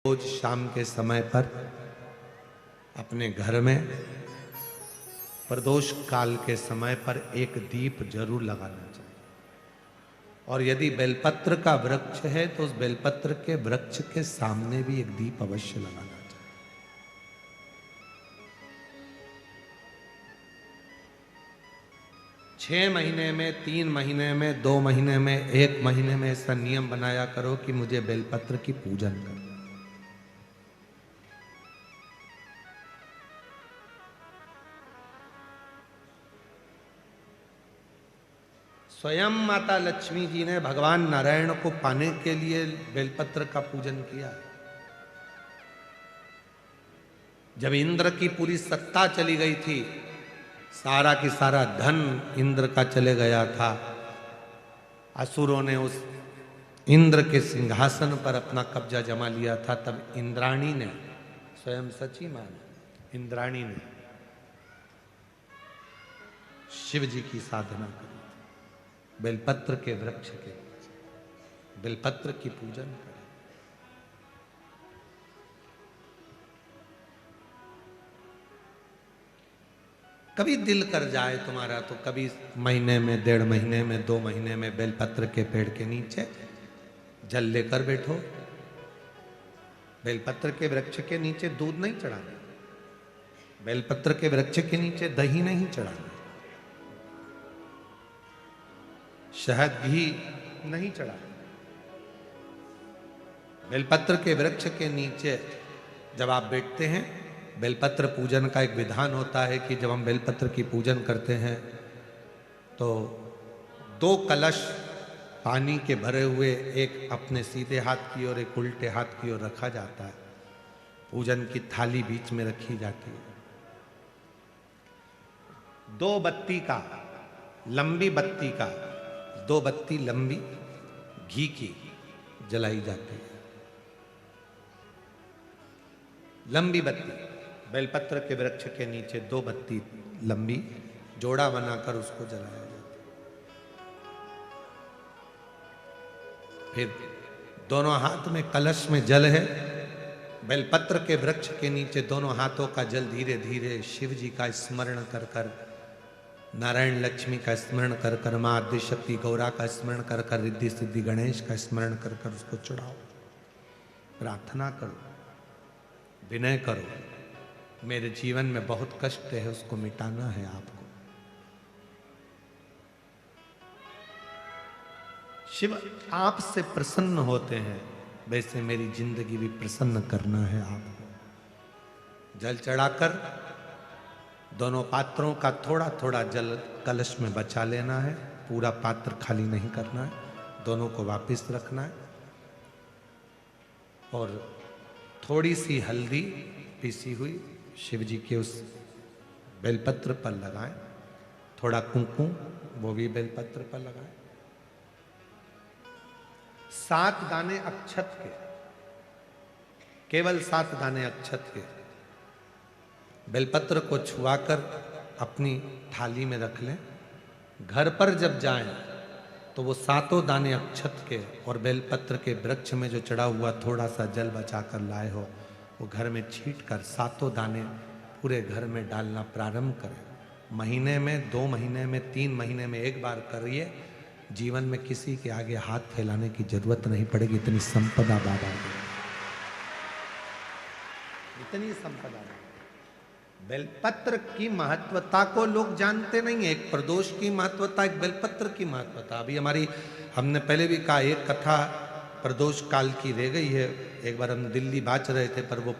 रोज शाम के समय पर अपने घर में प्रदोष काल के समय पर एक दीप जरूर लगाना चाहिए। और यदि बेलपत्र का वृक्ष है तो उस बेलपत्र के वृक्ष के सामने भी एक दीप अवश्य लगाना चाहिए। 6 महीने में, 3 महीने में, 2 महीने में, 1 महीने में ऐसा नियम बनाया करो कि मुझे बेलपत्र की पूजन करो। स्वयं माता लक्ष्मी जी ने भगवान नारायण को पाने के लिए बेलपत्र का पूजन किया। जब इंद्र की पूरी सत्ता चली गई थी, सारा की सारा धन इंद्र का चले गया था, असुरों ने उस इंद्र के सिंहासन पर अपना कब्जा जमा लिया था, तब इंद्राणी ने, स्वयं सची माने इंद्राणी ने शिव जी की साधना करी, बेलपत्र के वृक्ष के, बेलपत्र की पूजन करें। कभी दिल कर जाए तुम्हारा तो कभी महीने में, 1.5 महीने में, 2 महीने में बेलपत्र के पेड़ के नीचे जल लेकर बैठो। बेलपत्र के वृक्ष के नीचे दूध नहीं चढ़ाना, बेलपत्र के वृक्ष के नीचे दही नहीं चढ़ाना, शहद घी नहीं चढ़ाना। बेलपत्र के वृक्ष के नीचे जब आप बैठते हैं, बेलपत्र पूजन का एक विधान होता है कि जब हम बेलपत्र की पूजन करते हैं तो 2 कलश पानी के भरे हुए, एक अपने सीधे हाथ की ओर, एक उल्टे हाथ की ओर रखा जाता है। पूजन की थाली बीच में रखी जाती है। 2 बत्ती का, लंबी बत्ती का, 2 बत्ती लंबी घी की जलाई जाती है। लंबी बत्ती बेलपत्र के वृक्ष के नीचे 2 बत्ती लंबी जोड़ा बनाकर उसको जलाया जाता है। फिर दोनों हाथ में कलश में जल है, बेलपत्र के वृक्ष के नीचे दोनों हाथों का जल धीरे धीरे शिव जी का स्मरण कर कर, नारायण लक्ष्मी का स्मरण कर कर, मां आदिशक्ति गौरा का स्मरण कर कर, रिद्धि सिद्धि गणेश का स्मरण कर कर उसको चढ़ाओ। प्रार्थना करो, विनय करो, मेरे जीवन में बहुत कष्ट है, उसको मिटाना है आपको। शिव आपसे प्रसन्न होते हैं, वैसे मेरी जिंदगी भी प्रसन्न करना है आपको। जल चढ़ाकर दोनों पात्रों का थोड़ा थोड़ा जल कलश में बचा लेना है, पूरा पात्र खाली नहीं करना है, दोनों को वापस रखना है। और थोड़ी सी हल्दी पीसी हुई शिव जी के उस बेलपत्र पर लगाएं, थोड़ा कुंकुम वो भी बेलपत्र पर लगाएं। 7 दाने अक्षत के, केवल 7 दाने अक्षत के बेलपत्र को छुआकर अपनी थाली में रख लें। घर पर जब जाएं तो वो 7 दाने अक्षत के और बेलपत्र के वृक्ष में जो चढ़ा हुआ थोड़ा सा जल बचाकर लाए हो, वो घर में छींट कर 7 दाने पूरे घर में डालना प्रारंभ करें। महीने में, 2 महीने में, 3 महीने में एक बार करिए। जीवन में किसी के आगे हाथ फैलाने की जरूरत नहीं पड़ेगी। इतनी संपदा बाबा की, इतनी संपदा। बेलपत्र की महत्वता को लोग जानते नहीं है। एक प्रदोष की महत्वता, एक बेलपत्र की महत्वता। अभी हमने पहले भी कहा, एक कथा प्रदोष काल की रह गई है। एक बार हम दिल्ली बाच रहे थे, पर वो